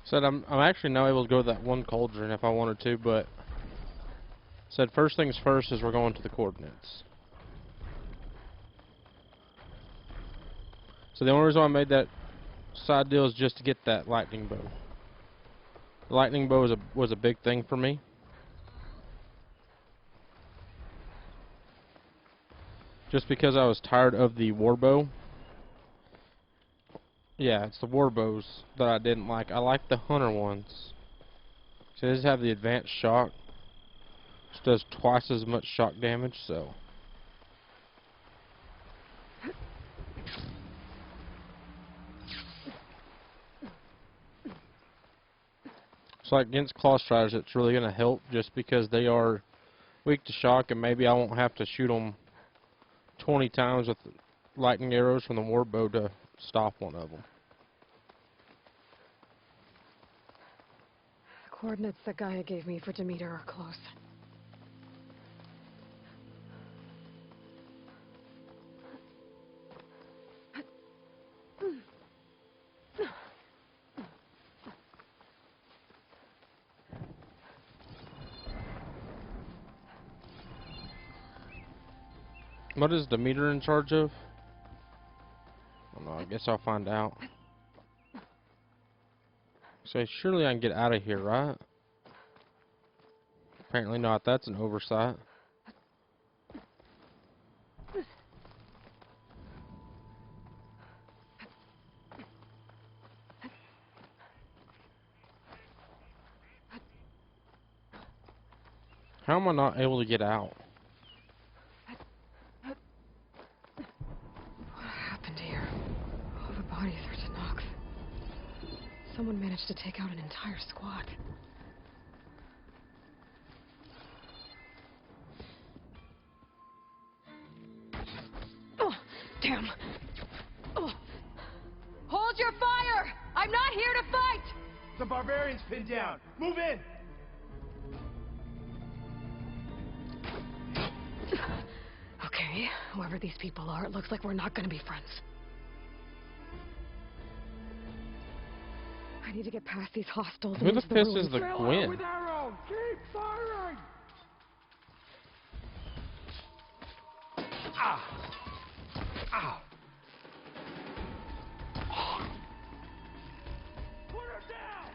Said I'm actually now able to go to that one cauldron if I wanted to, but said first things first is we're going to the coordinates. So the only reason why I made that side deal is just to get that lightning bow. The lightning bow was a big thing for me. Just because I was tired of the war bow. Yeah, it's the war bows that I didn't like. I like the hunter ones. So they just have the advanced shock. Which does twice as much shock damage, so. So like against claw striders, it's really going to help just because they are weak to shock, and maybe I won't have to shoot them 20 times with lightning arrows from the war bow to stop one of them. The coordinates that Gaia gave me for Demeter are close. What is Demeter in charge of? I don't know, I guess I'll find out. So surely I can get out of here, right? Apparently not. That's an oversight. How am I not able to get out? What happened here? All the bodies are Tanox. Someone managed to take out an entire squad. Oh, damn. Oh. Hold your fire! I'm not here to fight! The barbarian's pinned down. Move in! Okay, whoever these people are, it looks like we're not gonna be friends. I need to get past these hostiles. Who the piss is the Gwen? With arrow! Keep firing! Ah! Ow! Put her down!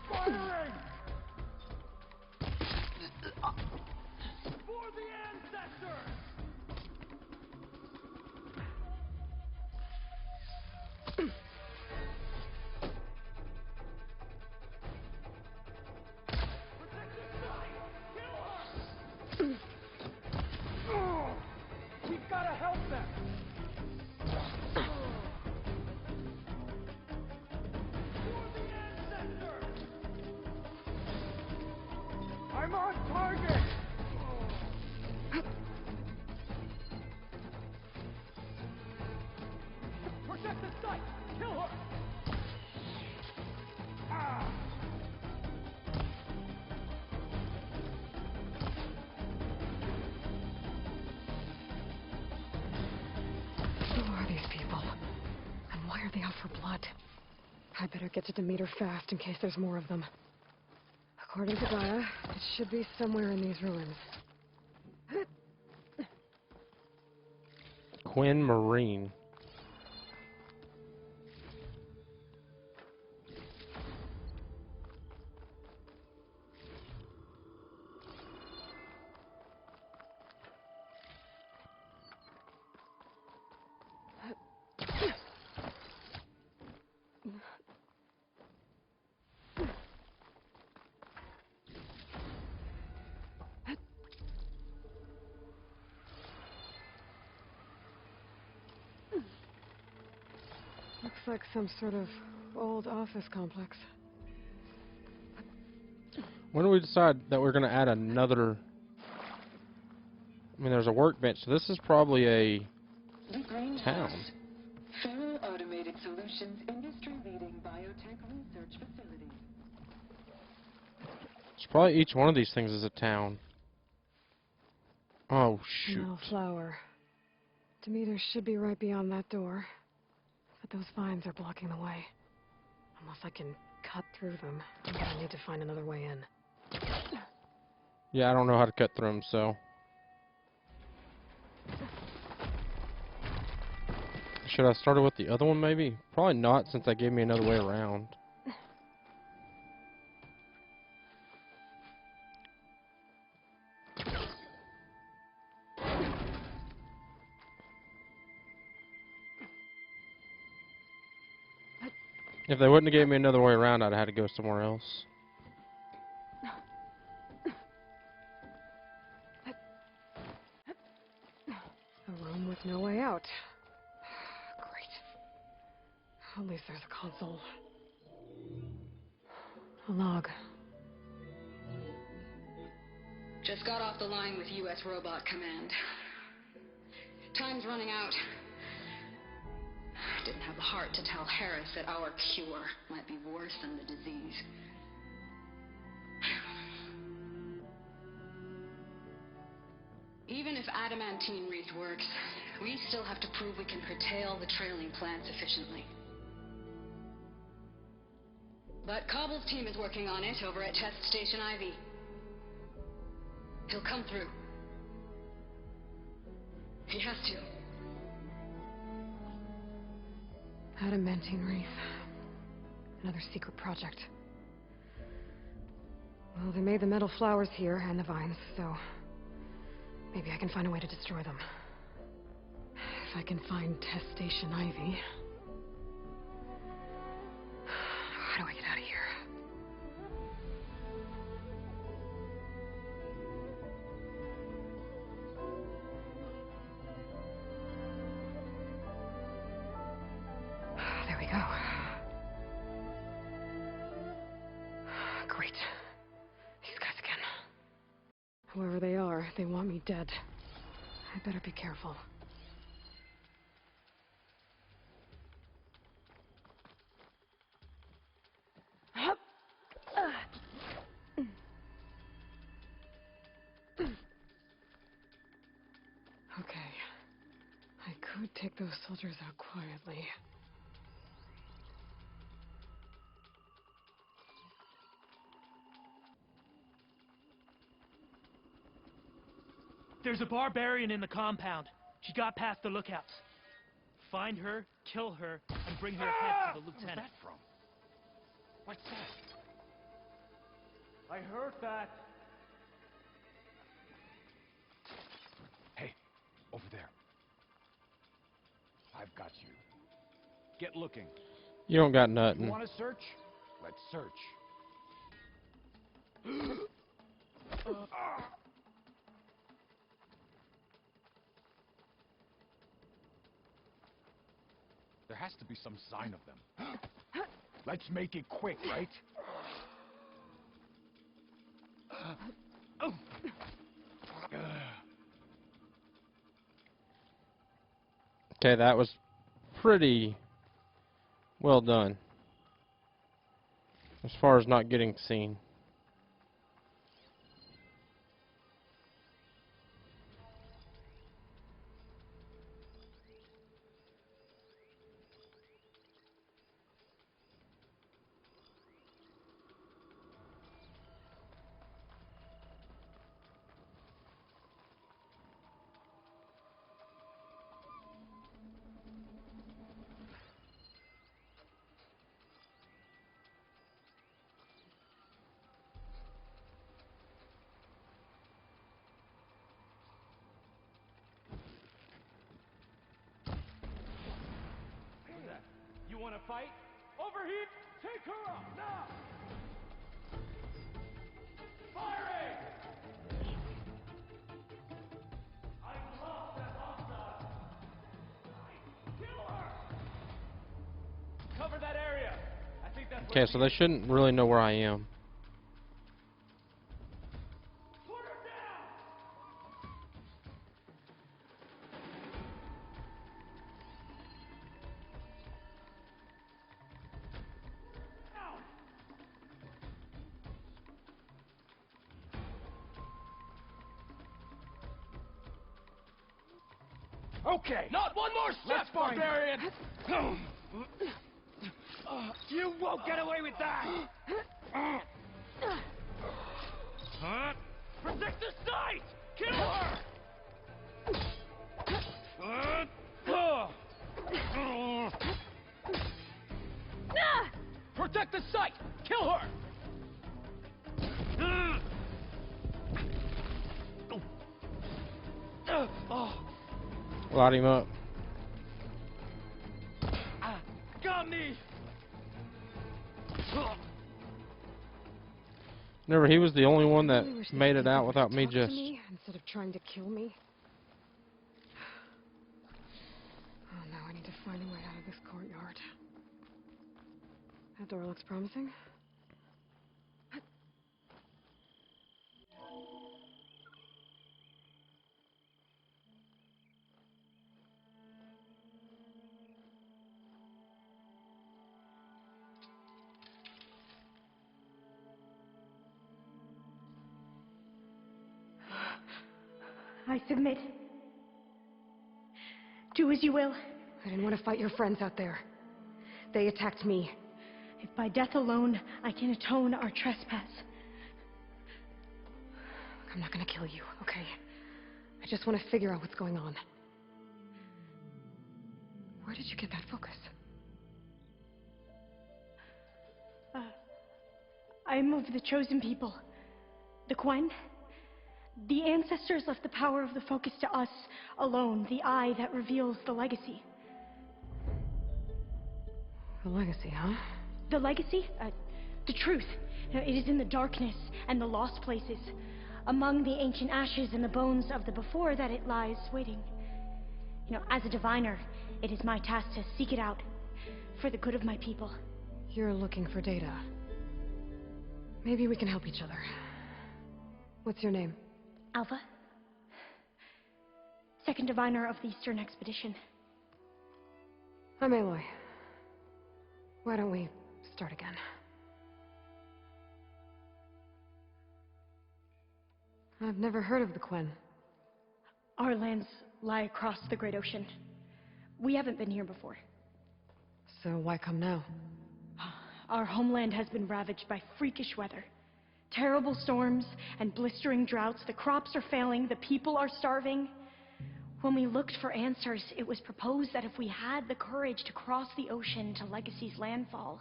Firing! For the ancestors! Protect the site! Kill her! We've gotta help them! For the ancestors! I'm on target! Protect the site! Kill her! Ah! Who are these people? And why are they out for blood? I better get to Demeter fast in case there's more of them. According to Gaia, it should be somewhere in these ruins. Quinn Marine. Looks like some sort of old office complex. When do we decide that we're going to add another? I mean, there's a workbench, so this is probably a town. Full automated solutions, industry-leading biotech research facility. It's probably each one of these things is a town. Oh shoot! No flower. Demeter should be right beyond that door. But those vines are blocking the way. Unless I can cut through them, I'm gonna need to find another way in. Yeah, I don't know how to cut through them, so... Should I start with the other one, maybe? Probably not, since that gave me another way around. If they wouldn't have gave me another way around, I'd have had to go somewhere else. A room with no way out. Great. At least there's a console. A log. Just got off the line with U.S. Robot Command. Time's running out. Didn't have the heart to tell Harris that our cure might be worse than the disease. Even if adamantine wreath works, we still have to prove we can curtail the trailing plants efficiently. But Cobble's team is working on it over at Test Station Ivy. He'll come through. He has to. Adamantine wreath. Another secret project. Well, they made the metal flowers here and the vines, so maybe I can find a way to destroy them. If I can find Test Station Ivy. How do I get out of here? There we go. Great. These guys again. Whoever they are, they want me dead. I better be careful. Okay. I could take those soldiers out quietly. There's a barbarian in the compound. She got past the lookouts. Find her, kill her, and bring her head to the lieutenant. Where's that from? What's that? I heard that. Hey, over there. I've got you. Get looking. You don't got You nothing. want to search? Let's search. There has to be some sign of them. Let's make it quick, right? Okay, that was pretty well done. As far as not getting seen. You want to fight? Overheat! Take her up, now! Firing! I love that hostile! Kill her! Cover that area! I think that's Okay, so they shouldn't really know where I am. Put her down! Down! Okay. Not one more step, Let's find her. barbarian! You won't get away with that! Protect the site! Kill her! Protect the site! Kill her! Light him up. Got me! Remember, he was the only one I that really wish these made it people out would without me talk to just... me instead of trying to kill me. Oh no, I need to find a way out of this courtyard. That door looks promising. I submit. Do as you will. I didn't want to fight your friends out there. They attacked me. If by death alone I can atone our trespass. I'm not gonna kill you, okay? I just want to figure out what's going on. Where did you get that focus? I'm of the chosen people. The Quen. The ancestors left the power of the focus to us alone, the eye that reveals the legacy. The legacy, huh? The legacy? The truth. It is in the darkness and the lost places. Among the ancient ashes and the bones of the before that it lies waiting. As a diviner, it is my task to seek it out. For the good of my people. You're looking for data. Maybe we can help each other. What's your name? Alva. Second diviner of the Eastern Expedition. I'm Aloy. Why don't we start again? I've never heard of the Quen. Our lands lie across the Great Ocean. We haven't been here before. So why come now? Our homeland has been ravaged by freakish weather. Terrible storms and blistering droughts. The crops are failing, the people are starving. When we looked for answers, it was proposed that if we had the courage to cross the ocean to Legacy's landfall,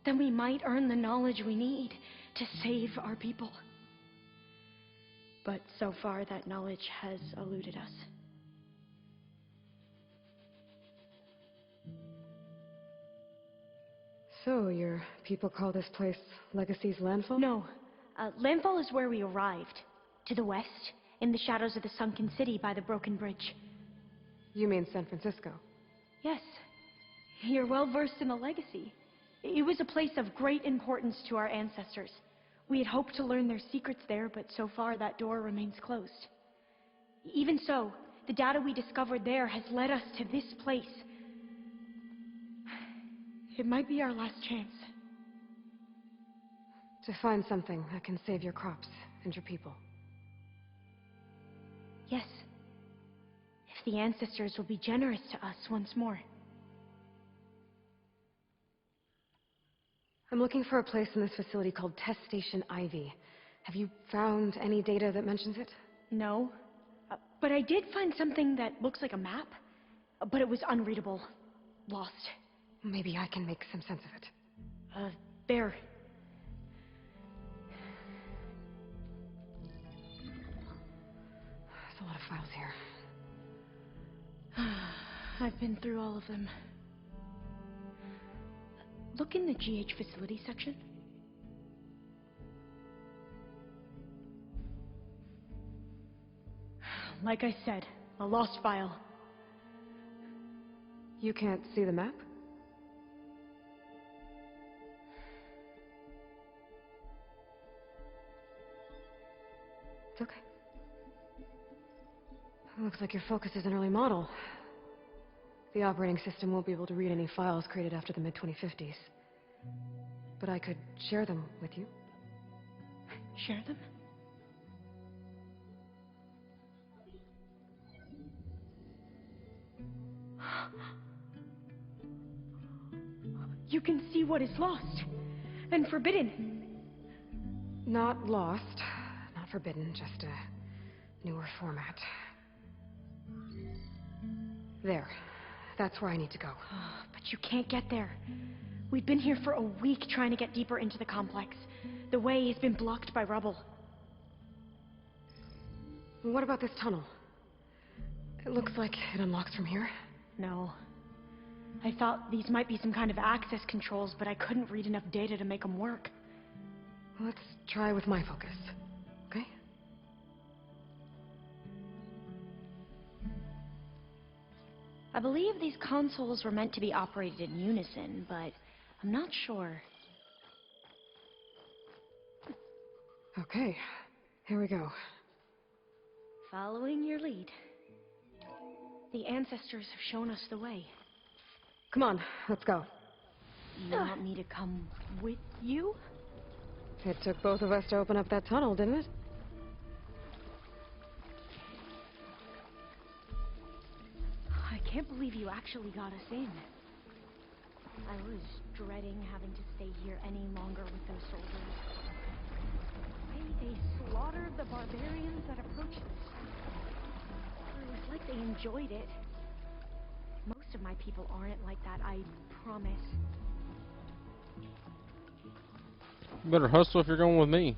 then we might earn the knowledge we need to save our people. But so far, that knowledge has eluded us. So, your people call this place Legacy's landfall? No. Landfall is where we arrived. To the west, in the shadows of the sunken city by the broken bridge. You mean San Francisco? Yes. You're well versed in the legacy. It was a place of great importance to our ancestors. We had hoped to learn their secrets there, but so far that door remains closed. Even so, the data we discovered there has led us to this place. It might be our last chance. To find something that can save your crops and your people. Yes. If the ancestors will be generous to us once more. I'm looking for a place in this facility called Test Station Ivy. Have you found any data that mentions it? No. But I did find something that looks like a map. But it was unreadable. Lost. Maybe I can make some sense of it. There. There's a lot of files here. I've been through all of them. Look in the GH facility section. Like I said, a lost file. You can't see the map? It's okay. Looks like your focus is an early model. The operating system won't be able to read any files created after the mid-2050s. But I could share them with you. Share them? You can see what is lost and forbidden. Not lost, not forbidden, just a newer format. There. That's where I need to go. But you can't get there. We've been here for a week trying to get deeper into the complex. The way has been blocked by rubble. What about this tunnel? It looks like it unlocks from here. No. I thought these might be some kind of access controls, but I couldn't read enough data to make them work. Let's try with my focus, okay? I believe these consoles were meant to be operated in unison, but I'm not sure. Okay, here we go. Following your lead. The ancestors have shown us the way. Come on, let's go. You want me to come with you? It took both of us to open up that tunnel, didn't it? I can't believe you actually got us in. I was dreading having to stay here any longer with those soldiers. The way they slaughtered the barbarians that approached us. It was like they enjoyed it. Most of my people aren't like that, I promise. You better hustle if you're going with me.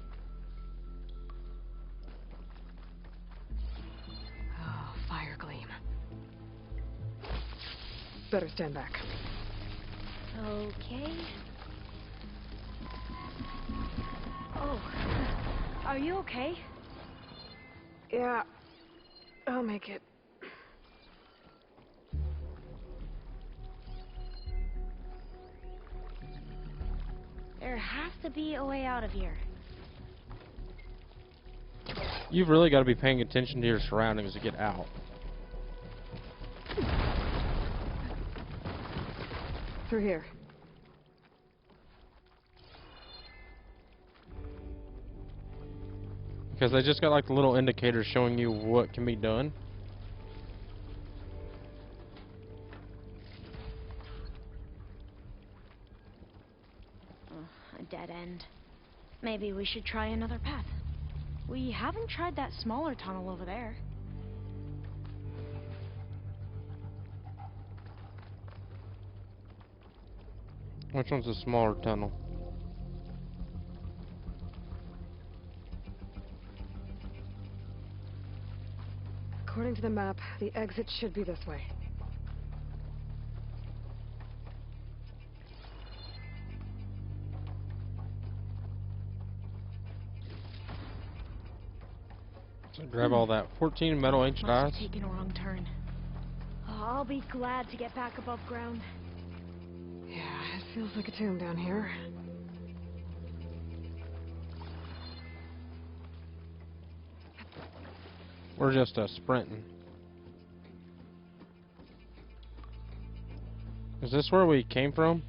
Oh, fire gleam. Better stand back. Okay. Oh, are you okay? Yeah, I'll make it. There has to be a way out of here. You've really got to be paying attention to your surroundings to get out. Through here. Because they just got like the little indicators showing you what can be done. A dead end. Maybe we should try another path. We haven't tried that smaller tunnel over there. Which one's the smaller tunnel? According to the map, the exit should be this way. So grab all that 14 metal ancient eyes. Must have taken a wrong turn. Oh, I'll be glad to get back above ground. Yeah, it feels like a tomb down here. We're just sprinting. Is this where we came from?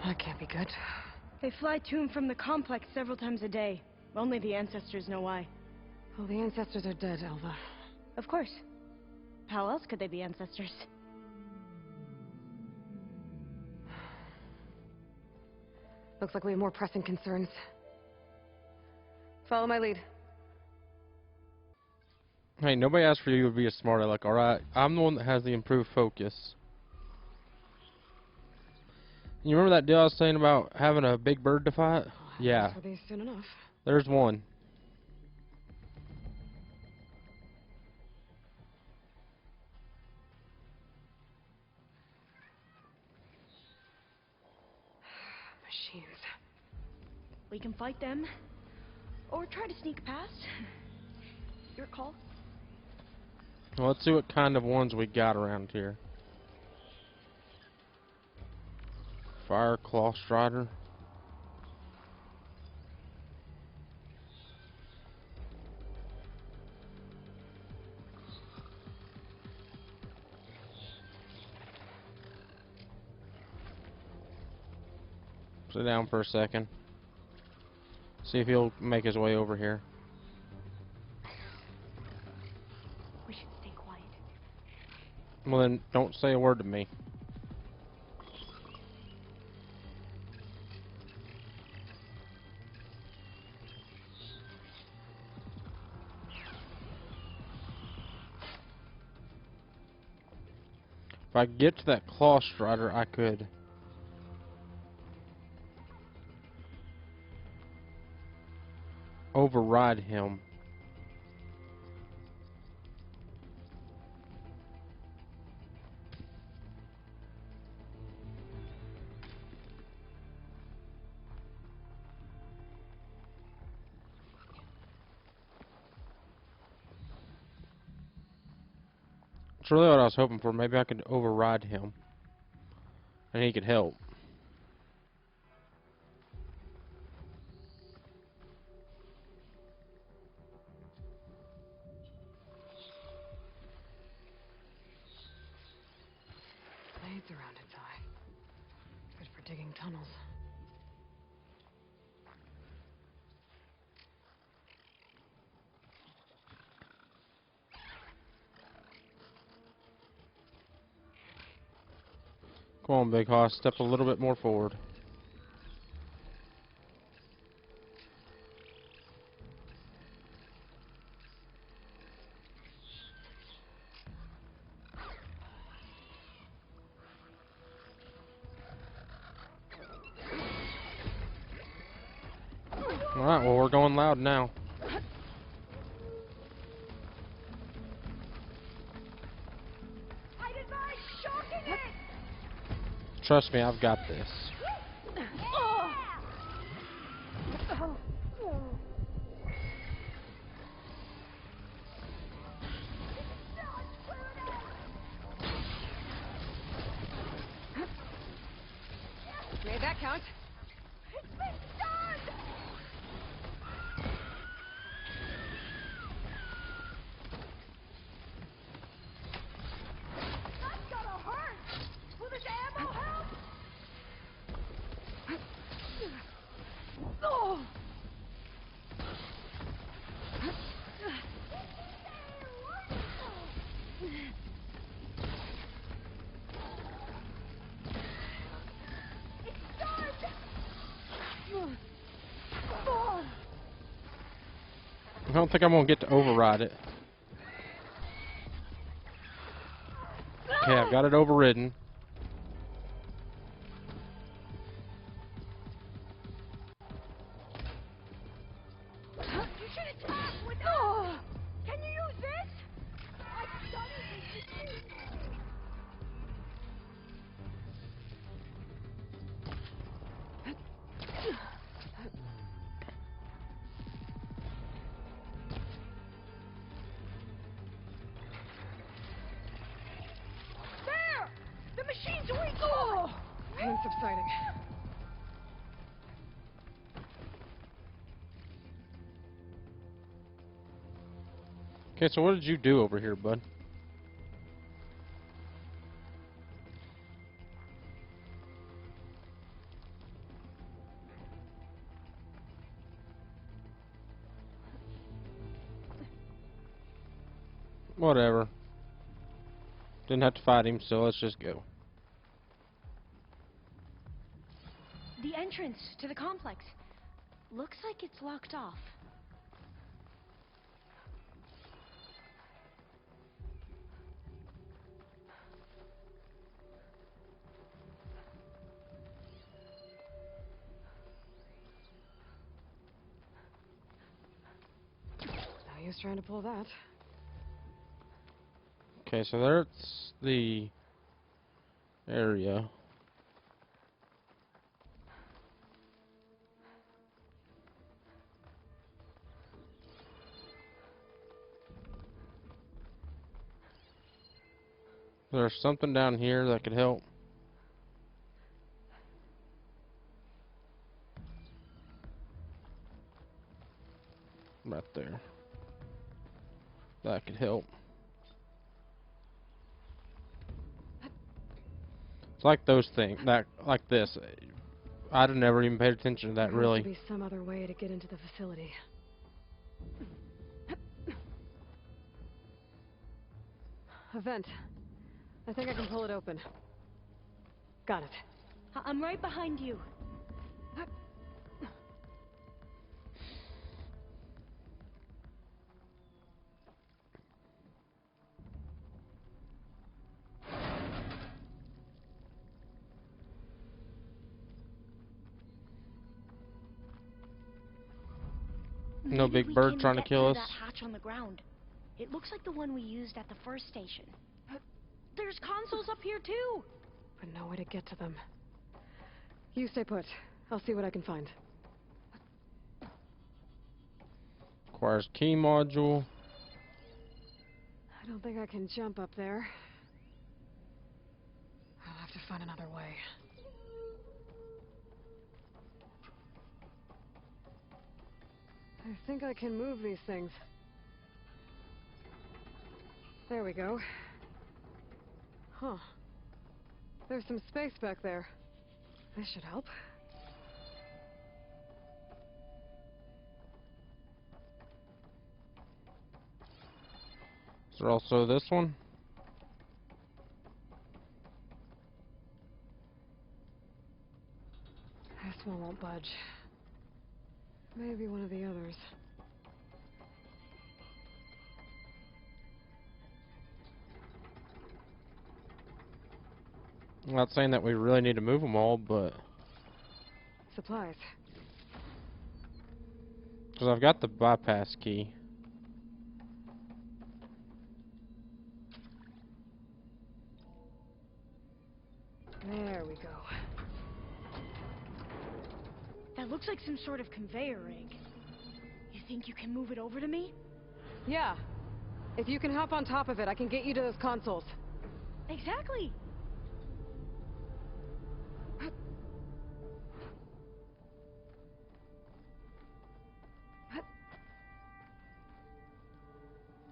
That can't be good. They fly to and from the complex several times a day. Only the ancestors know why. Well, the ancestors are dead, Elva. Of course. How else could they be ancestors? Looks like we have more pressing concerns. Follow my lead. Hey, nobody asked for you to be a smart aleck, alright? I'm the one that has the improved focus. You remember that deal I was saying about having a big bird to fight? Yeah, For these soon enough. there's one. Machines. We can fight them, or try to sneak past. Your call. Well, let's see what kind of ones we got around here. Fire Claw Strider. Sit down for a second. See if he'll make his way over here. We should stay quiet. Well then, don't say a word to me. If I get to that Claw Strider, I could override him. That's really what I was hoping for. Maybe I could override him and he could help. Blades around its eye. Good for digging tunnels. Come on, Big Hoss, step a little bit more forward. Alright, well, we're going loud now. Trust me, I've got this. Made that count. I don't think I'm gonna get to override it. Okay, I've got it overridden. Pain subsiding. Okay, so what did you do over here, bud? Whatever. Didn't have to fight him, so let's just go. The entrance to the complex. Looks like it's locked off. No use trying to pull that. Okay, so that's the area. There's something down here that could help. Right there. That could help. It's like those things, like this. I'd have never even paid attention to that, There really. has to be some other way to get into the facility. A vent. I think I can pull it open. Got it. I'm right behind you. No Maybe big we bird can trying to get kill through us. that hatch on the ground. It looks like the one we used at the first station. There's consoles up here too. But no way to get to them. You stay put. I'll see what I can find. Requires key module. I don't think I can jump up there. I'll have to find another way. I think I can move these things. There we go. Huh. There's some space back there. This should help. Is there also this one? This one won't budge. Maybe one of the others. I'm not saying that we really need to move them all, but... Supplies. Because I've got the bypass key. There we go. That looks like some sort of conveyor rig. You think you can move it over to me? Yeah. If you can hop on top of it, I can get you to those consoles. Exactly.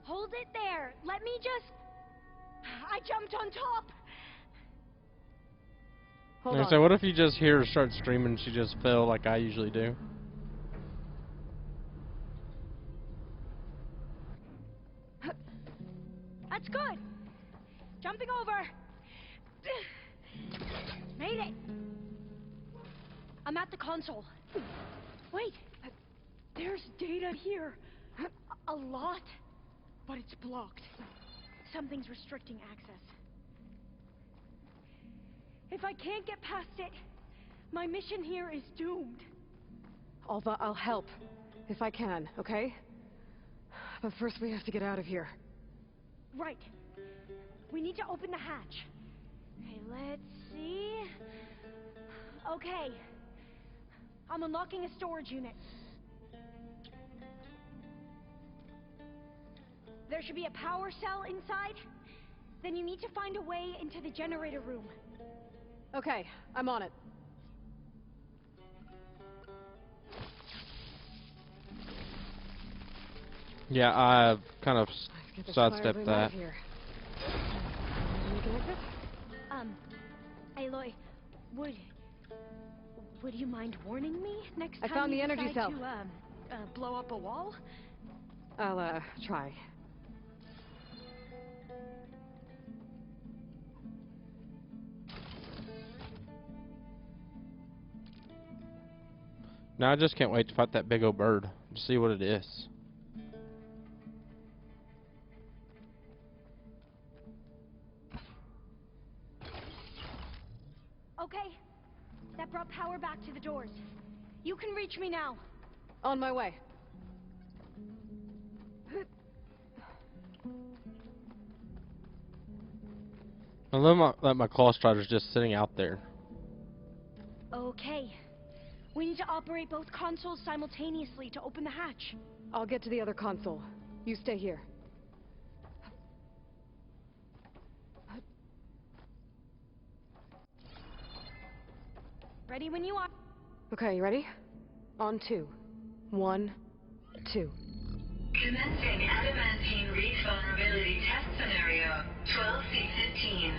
Hold it there. Let me just... I jumped on top. Hold So on. what if you just hear her start screaming and she just fell like I usually do? That's good. Jumping over. Made it. I'm at the console. Wait. There's data here. A lot. But it's blocked. Something's restricting access. If I can't get past it, my mission here is doomed. Alva, I'll help. If I can, okay? But first we have to get out of here. Right. We need to open the hatch. Okay, let's see. Okay. I'm unlocking a storage unit. There should be a power cell inside. Then you need to find a way into the generator room. Okay, I'm on it. Yeah, I kind of Let's get this sidestepped fire out that. of here. Make an exit? Aloy, would you mind warning me next I time found you the energy decide cell. to, blow up a wall? I'll, try. Now I just can't wait to fight that big old bird to see what it is. Okay. That brought power back to the doors. You can reach me now. On my way. I love that my claw strider's just sitting out there. Okay. We need to operate both consoles simultaneously to open the hatch. I'll get to the other console. You stay here. Ready when you are. Okay, you ready? On 2. 1, 2. Commencing adamantine reach vulnerability test scenario 12C15.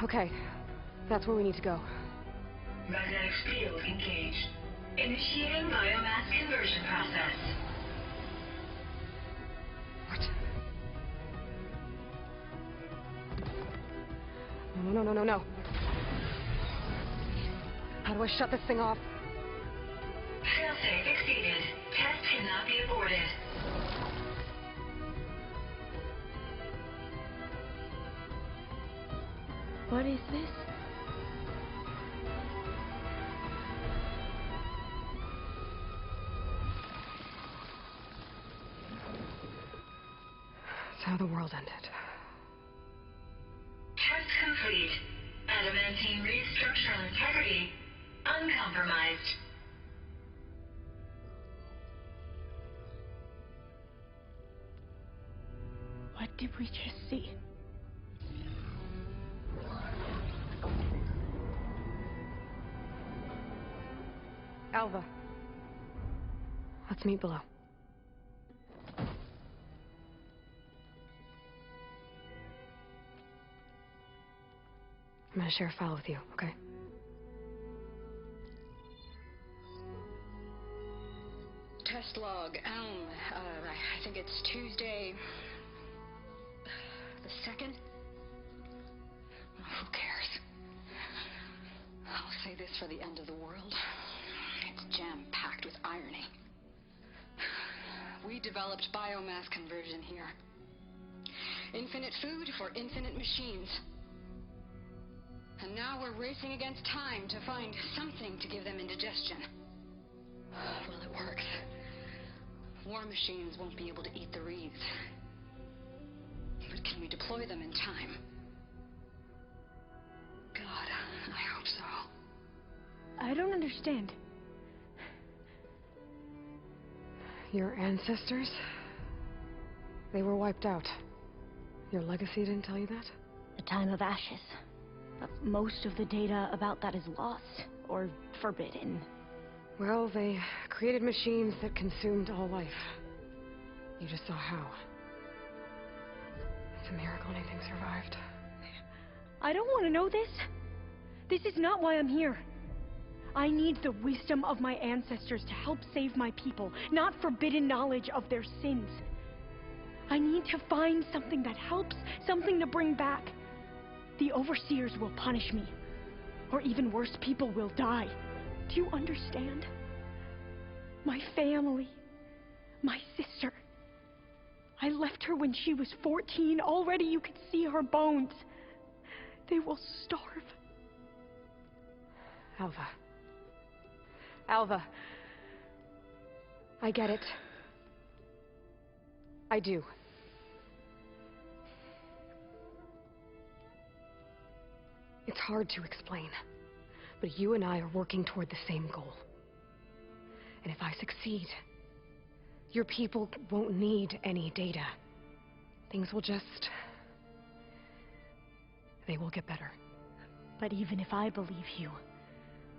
Okay, that's where we need to go. Magnetic field engaged. Initiating biomass conversion process. What? No. How do I shut this thing off? Failsafe exceeded. Test cannot be aborted. What is this? It's how the world ended. Test complete. Adamantine reed structural integrity uncompromised. What did we just see? Alva. Let's meet below. I'm gonna share a file with you, okay? Test log, Elm. I think it's Tuesday. The 2nd? Who cares? I'll say this for the end of the world. It's jam-packed with irony. We developed biomass conversion here. Infinite food for infinite machines. And now we're racing against time to find something to give them indigestion. Well, it works. War machines won't be able to eat the reeds. But can we deploy them in time? God, I hope so. I don't understand. Your ancestors? They were wiped out. Your legacy didn't tell you that? The time of ashes. But most of the data about that is lost, or forbidden. Well, they created machines that consumed all life. You just saw how. It's a miracle anything survived. I don't want to know this. This is not why I'm here. I need the wisdom of my ancestors to help save my people, not forbidden knowledge of their sins. I need to find something that helps, something to bring back. The overseers will punish me. Or even worse, people will die. Do you understand? My family. My sister. I left her when she was 14. Already you could see her bones. They will starve. Alva. Alva. I get it. I do. It's hard to explain, but you and I are working toward the same goal. And if I succeed, your people won't need any data. Things will just... they will get better. But even if I believe you,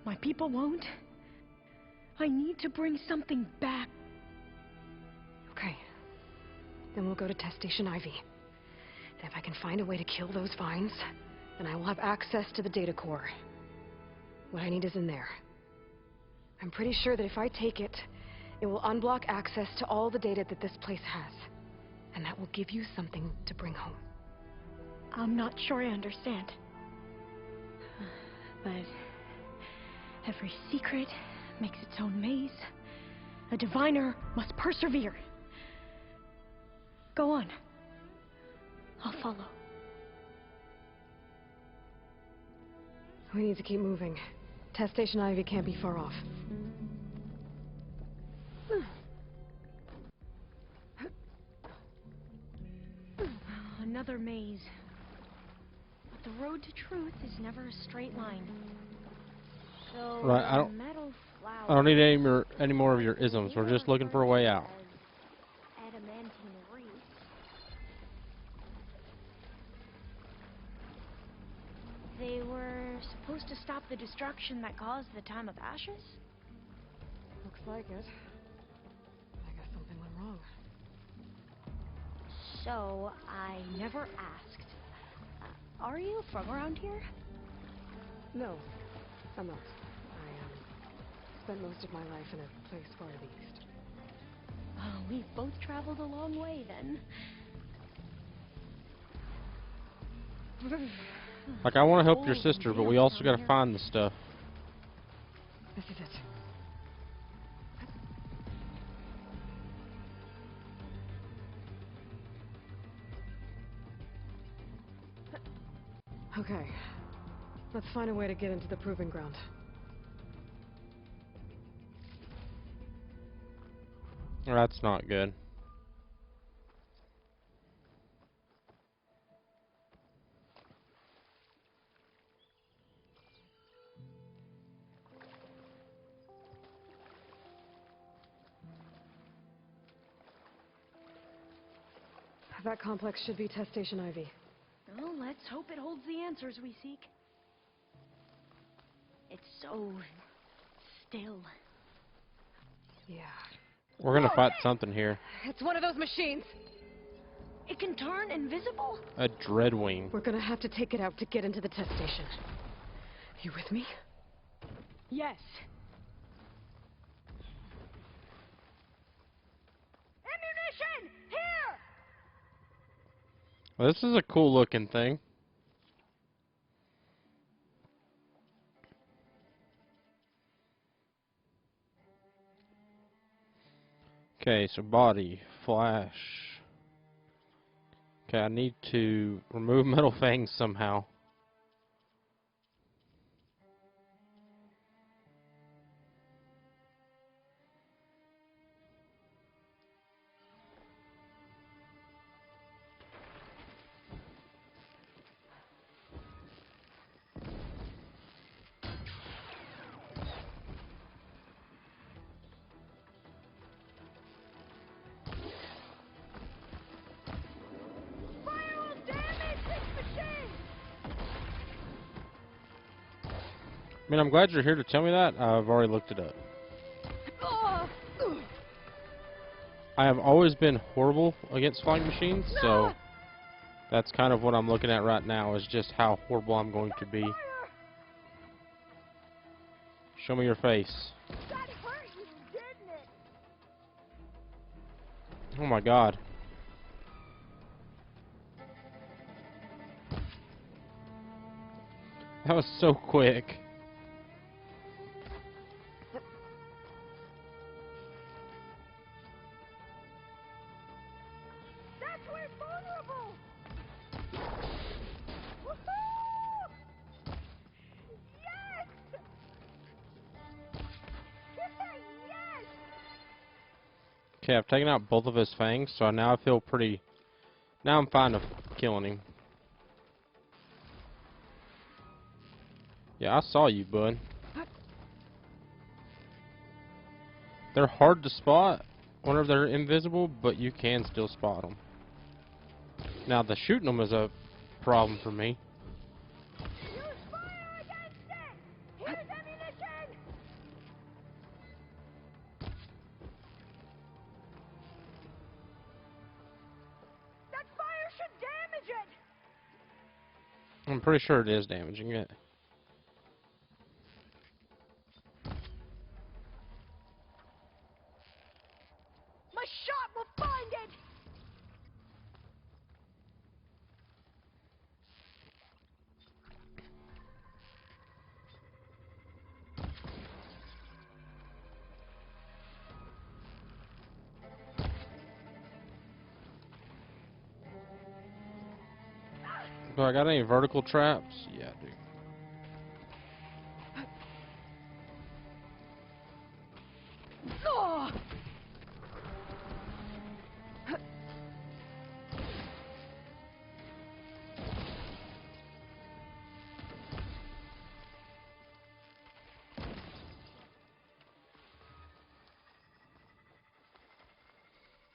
my people won't. I need to bring something back. Okay. Then we'll go to Test Station Ivy. And if I can find a way to kill those vines, then I will have access to the data core. What I need is in there. I'm pretty sure that if I take it, it will unblock access to all the data that this place has. And that will give you something to bring home. I'm not sure I understand. But every secret makes its own maze. A diviner must persevere. Go on. I'll follow. We need to keep moving. Test Station Ivy can't be far off. Another maze. But the road to truth is never a straight line. So Right, I don't need any more of your isms. We're just looking for a way out. Adamantine reeds. They were supposed to stop the destruction that caused the time of ashes? Looks like it. I guess something went wrong. So, I never asked. Are you from around here? No, I'm not. I spent most of my life in a place far to the east. Oh, we've both traveled a long way then. Like, I want to help your Old sister, but damp we also down gotta here. find the stuff. This is it. Okay. Let's find a way to get into the proving ground. That's not good. That complex should be test station Ivy. Well, let's hope it holds the answers we seek. It's so still. Yeah. We're gonna fight something here. It's one of those machines! It can turn invisible? A Dreadwing. We're gonna have to take it out to get into the test station. You with me? Yes. Ammunition! Here! Well, this is a cool looking thing. Okay, so body, flash. Okay, I need to remove Metal Fangs somehow. I mean, I'm glad you're here to tell me that. I've already looked it up. I have always been horrible against flying machines, so that's kind of what I'm looking at right now, is just how horrible I'm going to be. Show me your face. That hurt you, didn't it? Oh my god. That was so quick. That's we're vulnerable! Woohoo! Yes! Yes! Okay, I've taken out both of his fangs, so now I feel pretty... Now I'm fine with killing him. Yeah, I saw you, bud. They're hard to spot whenever they're invisible, but you can still spot them. Now, the shooting them is a problem for me. Use fire against it! Here's ammunition! That fire should damage it! I'm pretty sure it is damaging it. My shot will find it! Do I got any vertical traps? Yeah, I do. Oh!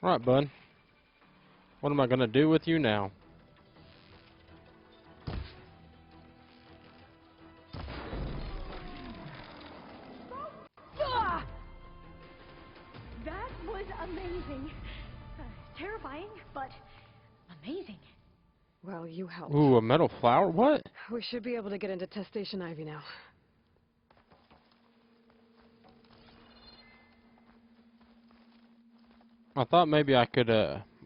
Alright, bud. What am I gonna do with you now? Ah! That was amazing. Terrifying, but amazing. Well, you helped. Ooh, a metal flower? What? We should be able to get into Test Station Ivy now. I thought maybe I could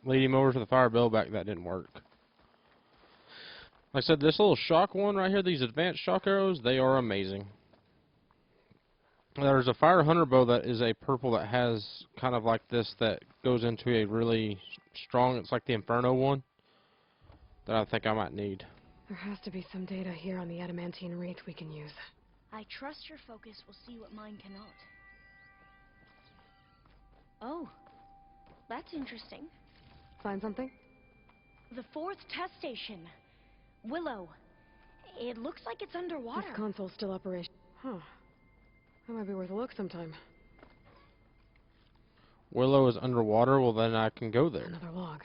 lead him over to the fire back. That didn't work. Like I said, this little shock one right here, these advanced shock arrows, they are amazing. There's a fire hunter bow that is a purple that has kind of like this that goes into a really strong, it's like the Inferno one, that I think I might need. There has to be some data here on the adamantine wreath we can use. I trust your focus will see what mine cannot. Oh, that's interesting. Find something? The 4th test station. Willow. It looks like it's underwater. This console's still operational. Huh. That might be worth a look sometime. Willow is underwater, well then I can go there. Another log.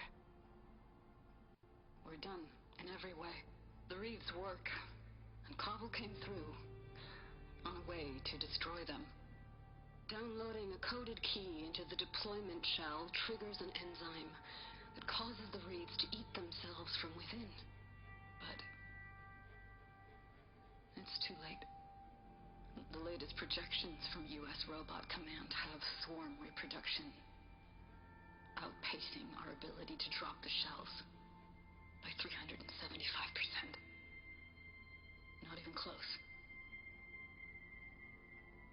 We're done in every way. The reeds work, and Cobble came through on a way to destroy them. Downloading a coded key into the deployment shell triggers an enzyme that causes the reeds to eat themselves from within. But it's too late. The latest projections from U.S. Robot Command have swarm reproduction, outpacing our ability to drop the shells by 375%. Not even close.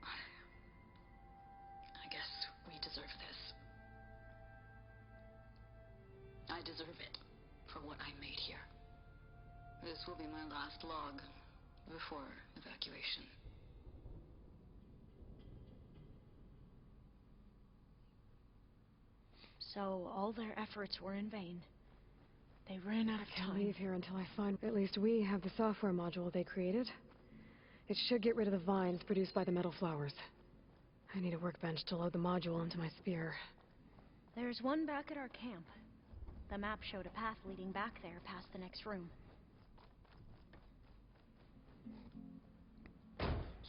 I guess we deserve this. I deserve it for what I made here. This will be my last log before evacuation. So all their efforts were in vain. They ran out of Can't time. leave here until I find... At least we have the software module they created. It should get rid of the vines produced by the metal flowers. I need a workbench to load the module into my spear. There's one back at our camp. The map showed a path leading back there past the next room.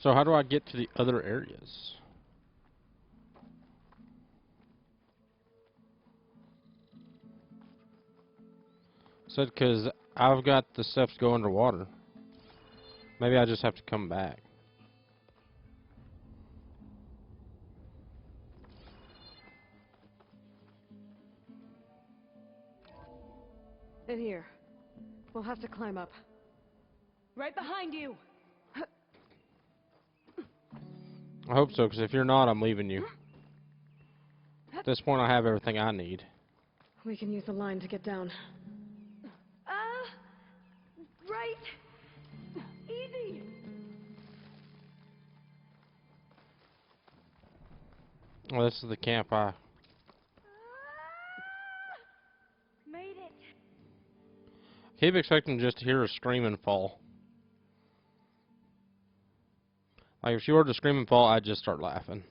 So how do I get to the other areas? Said because I've got the steps go underwater. Maybe I just have to come back. In here. We'll have to climb up. Right behind you! I hope so, because if you're not, I'm leaving you. At this point, I have everything I need. We can use the line to get down. Right! Easy! Well, this is the camp I... Made it! keep expecting just to hear a scream and fall. Like, if she were to scream and fall, I'd just start laughing.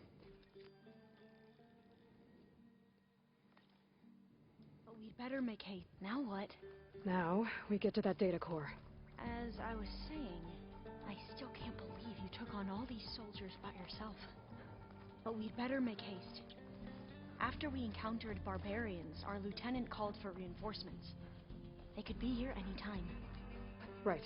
But we'd better make haste. Now what? Now, we get to that data core. As I was saying, I still can't believe you took on all these soldiers by yourself. But we'd better make haste. After we encountered barbarians, our lieutenant called for reinforcements. They could be here any time. Right.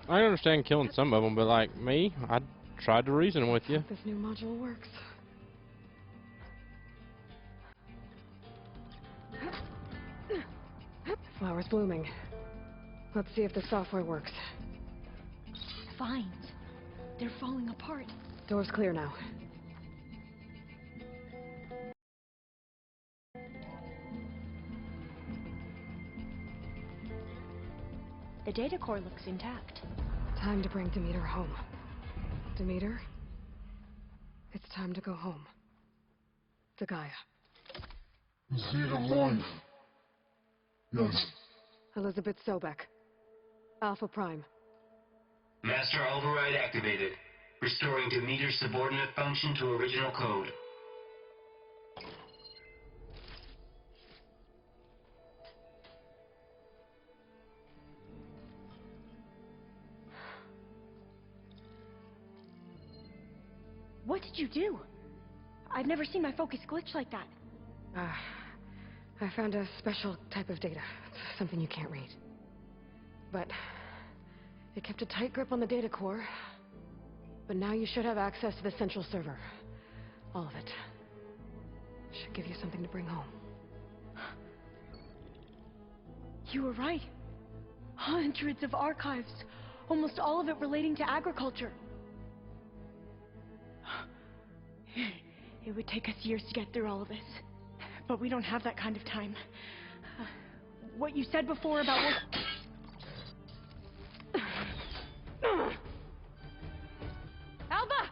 I understand killing some of them, but like me, I tried to reason with you. This new module works. Flowers blooming. Let's see if the software works. Vines. They're falling apart. Door's clear now. The data core looks intact. Time to bring Demeter home. Demeter? It's time to go home. To Gaia. Zeta One. Yes. Elizabeth Sobek. Alpha Prime. Master override activated. Restoring Demeter's subordinate function to original code. What did you do? I've never seen my focus glitch like that. I found a special type of data. It's something you can't read. But it kept a tight grip on the data core. But now you should have access to the central server. All of it. Should give you something to bring home. You were right. Hundreds of archives. Almost all of it relating to agriculture. It would take us years to get through all of this. But we don't have that kind of time. What you said before about Alba!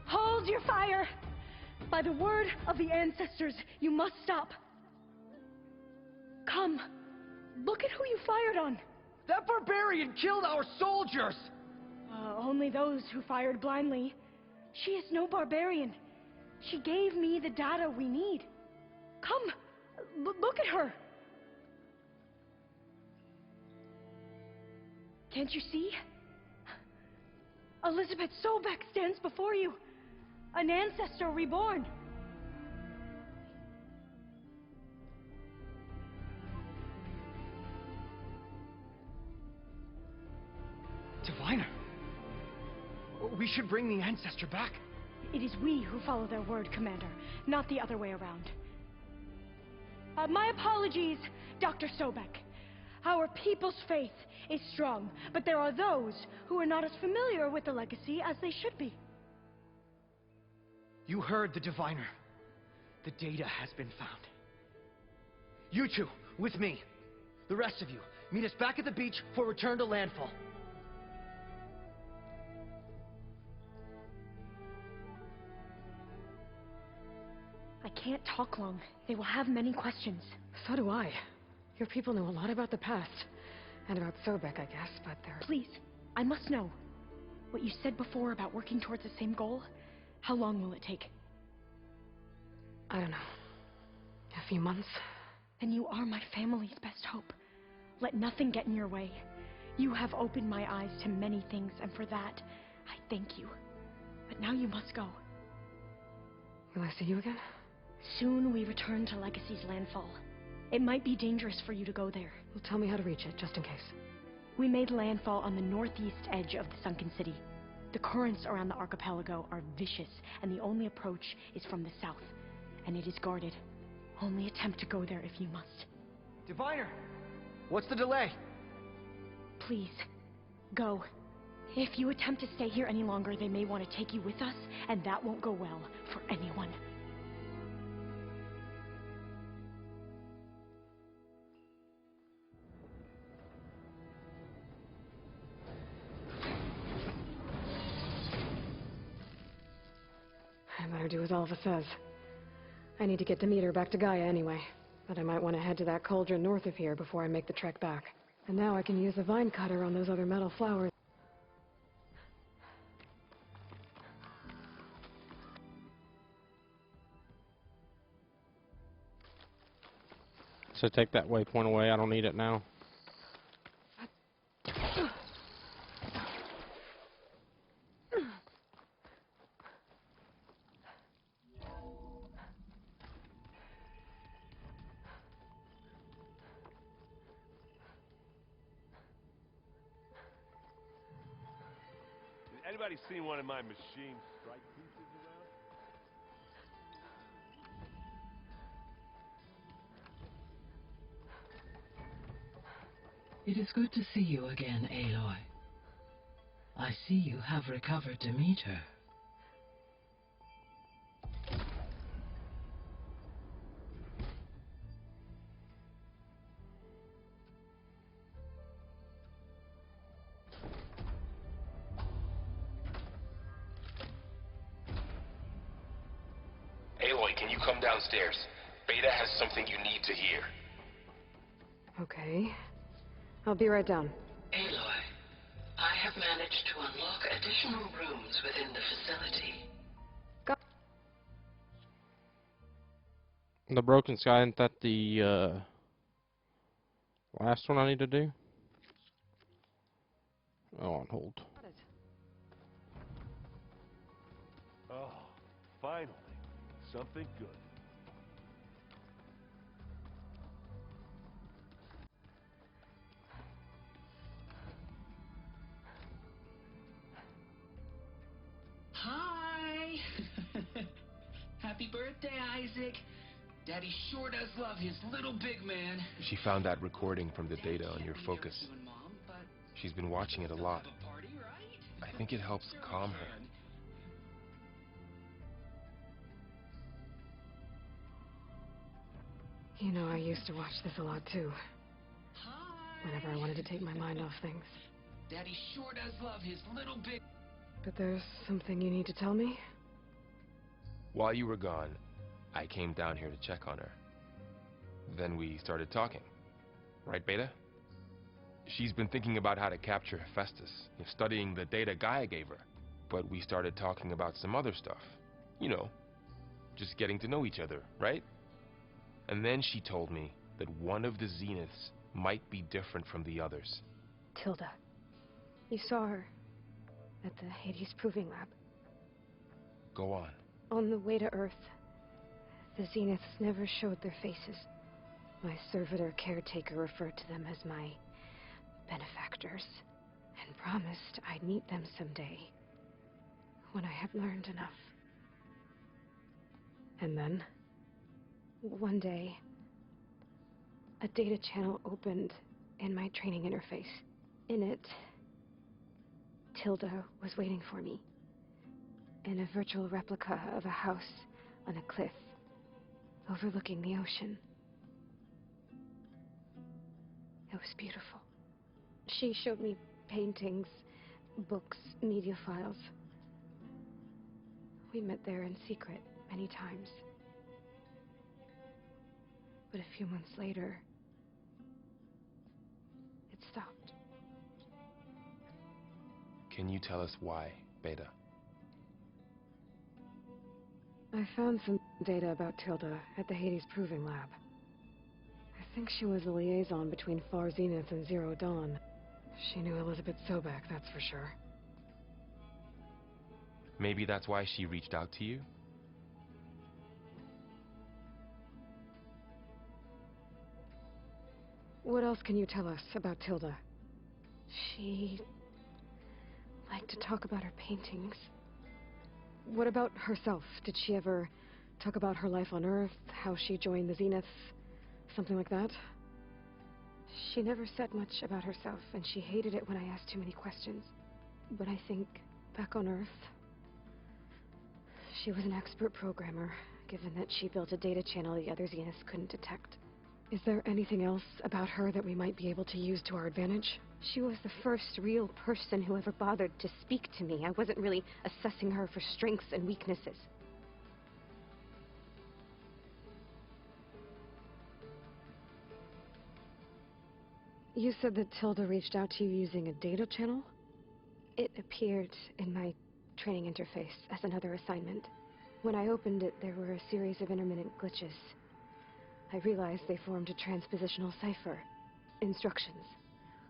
Hold your fire! By the word of the ancestors, you must stop. Come. Look at who you fired on. That barbarian killed our soldiers! Only those who fired blindly. She is no barbarian. She gave me the data we need. Come, look at her. Can't you see? Elizabeth Sobek stands before you. An ancestor reborn. Diviner. We should bring the ancestor back. It is we who follow their word, Commander, not the other way around. My apologies, Dr. Sobek. Our people's faith is strong, but there are those who are not as familiar with the legacy as they should be. You heard the diviner. The data has been found. You two, with me. The rest of you, meet us back at the beach for return to landfall. I can't talk long. They will have many questions. So do I. Your people know a lot about the past. And about Sobek, I guess, but they're... Please, I must know. What you said before about working towards the same goal, how long will it take? I don't know. A few months? Then you are my family's best hope. Let nothing get in your way. You have opened my eyes to many things, and for that, I thank you. But now you must go. Will I see you again? Soon we return to Legacy's landfall. It might be dangerous for you to go there. Well, tell me how to reach it, just in case. We made landfall on the northeast edge of the sunken city. The currents around the archipelago are vicious, and the only approach is from the south. And it is guarded. Only attempt to go there if you must. Diviner! What's the delay? Please, go. If you attempt to stay here any longer, they may want to take you with us, and that won't go well for anyone. I better do as Alva says. I need to get Demeter back to Gaia anyway, but I might want to head to that cauldron north of here before I make the trek back. And now I can use the vine cutter on those other metal flowers. So take that waypoint away, I don't need it now. Anybody seen one of my machine strike pieces around? It is good to see you again, Aloy. I see you have recovered Demeter. Aloy, can you come downstairs? Beta has something you need to hear. Okay. I'll be right down. Aloy, I have managed to unlock additional rooms within the facility. The Broken Sky, isn't that the last one I need to do? Oh, on hold. Oh, finally. Something good. Happy birthday, Isaac. Daddy sure does love his little big man. She found that recording from the data on your focus. She's been watching it a lot. I think it helps calm her. You know, I used to watch this a lot too. Whenever I wanted to take my mind off things. Daddy sure does love his little big... But there's something you need to tell me? While you were gone, I came down here to check on her. Then we started talking. Right, Beta? She's been thinking about how to capture Hephaestus, studying the data Gaia gave her. But we started talking about some other stuff. You know, just getting to know each other, right? And then she told me that one of the Zeniths might be different from the others. Tilda. You saw her at the Hades Proving Lab. Go on. On the way to Earth, the Zeniths never showed their faces. My servitor caretaker referred to them as my benefactors, and promised I'd meet them someday, when I had learned enough. And then, one day, a data channel opened in my training interface. In it, Tilda was waiting for me, in a virtual replica of a house on a cliff, overlooking the ocean. It was beautiful. She showed me paintings, books, media files. We met there in secret many times. But a few months later, it stopped. Can you tell us why, Beta? I found some data about Tilda at the Hades Proving Lab. I think she was a liaison between Far Zenith and Zero Dawn. She knew Elizabeth Sobek, that's for sure. Maybe that's why she reached out to you? What else can you tell us about Tilda? She liked to talk about her paintings. What about herself? Did she ever talk about her life on Earth, how she joined the Zeniths, something like that? She never said much about herself, and she hated it when I asked too many questions. But I think, back on Earth, she was an expert programmer, given that she built a data channel the other Zeniths couldn't detect. Is there anything else about her that we might be able to use to our advantage? She was the first real person who ever bothered to speak to me. I wasn't really assessing her for strengths and weaknesses. You said that Tilda reached out to you using a data channel? It appeared in my training interface as another assignment. When I opened it, there were a series of intermittent glitches. I realized they formed a transpositional cipher. Instructions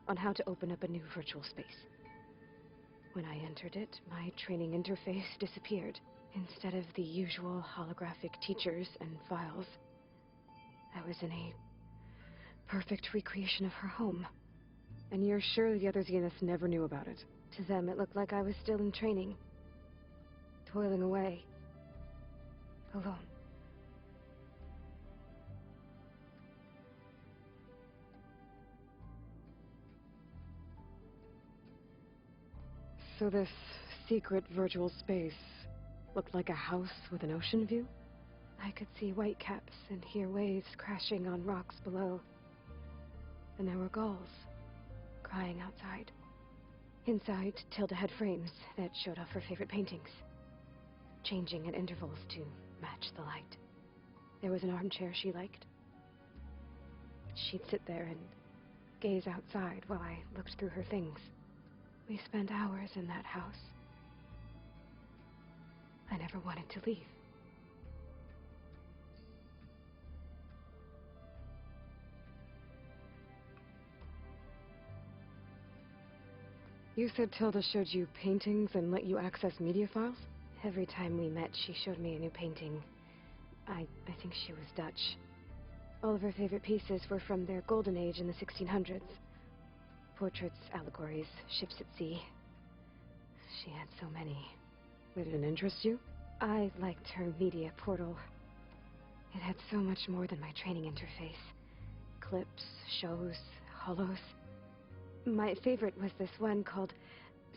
on how to open up a new virtual space. When I entered it, my training interface disappeared. Instead of the usual holographic teachers and files, I was in a perfect recreation of her home. And you're sure the other Zeniths never knew about it? To them, it looked like I was still in training, toiling away, alone. So this secret virtual space looked like a house with an ocean view? I could see whitecaps and hear waves crashing on rocks below. And there were gulls crying outside. Inside, Tilda had frames that showed off her favorite paintings, changing at intervals to match the light. There was an armchair she liked. She'd sit there and gaze outside while I looked through her things. We spent hours in that house. I never wanted to leave. You said Tilda showed you paintings and let you access media files? Every time we met, she showed me a new painting. I think she was Dutch. All of her favorite pieces were from their golden age in the 1600s. Portraits, allegories, ships at sea. She had so many. Did it interest you? I liked her media portal. It had so much more than my training interface. Clips, shows, holos. My favorite was this one called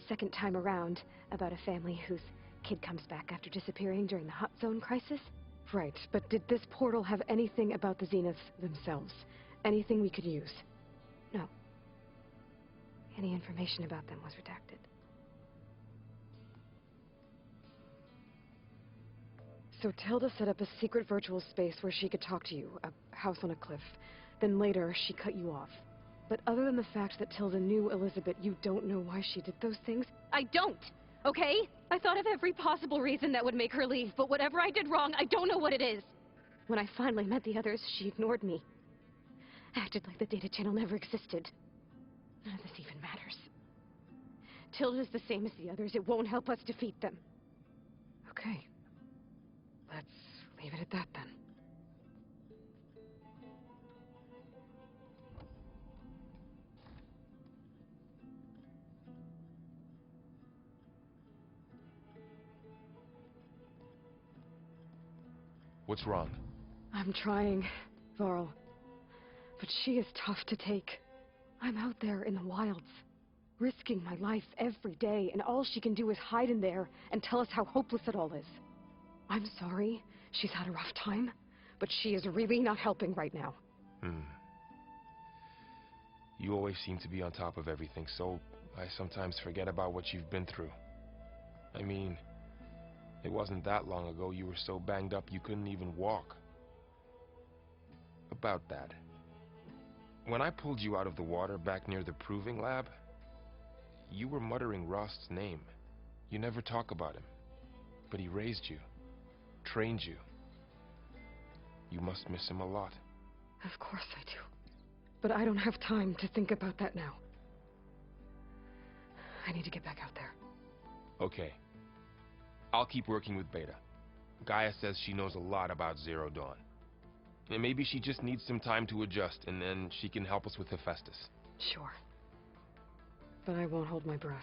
Second Time Around, about a family whose kid comes back after disappearing during the Hot Zone crisis. Right, but did this portal have anything about the Zeniths themselves? Anything we could use? No. Any information about them was redacted. So Tilda set up a secret virtual space where she could talk to you, a house on a cliff. Then later, she cut you off. But other than the fact that Tilda knew Elizabeth, you don't know why she did those things? I don't! Okay? I thought of every possible reason that would make her leave, but whatever I did wrong, I don't know what it is! When I finally met the others, she ignored me. Acted like the data channel never existed. None of this even matters. Tilda's the same as the others. It won't help us defeat them. Okay. Let's leave it at that, then. What's wrong? I'm trying, Varl. But she is tough to take. I'm out there in the wilds, risking my life every day, and all she can do is hide in there and tell us how hopeless it all is. I'm sorry she's had a rough time, but she is really not helping right now. You always seem to be on top of everything, so I sometimes forget about what you've been through. I mean, it wasn't that long ago you were so banged up you couldn't even walk. About that. When I pulled you out of the water back near the proving lab, you were muttering Rost's name. You never talk about him. But he raised you, trained you. You must miss him a lot. Of course I do. But I don't have time to think about that now. I need to get back out there. Okay. I'll keep working with Beta. Gaia says she knows a lot about Zero Dawn. And maybe she just needs some time to adjust, and then she can help us with Hephaestus. Sure. But I won't hold my breath.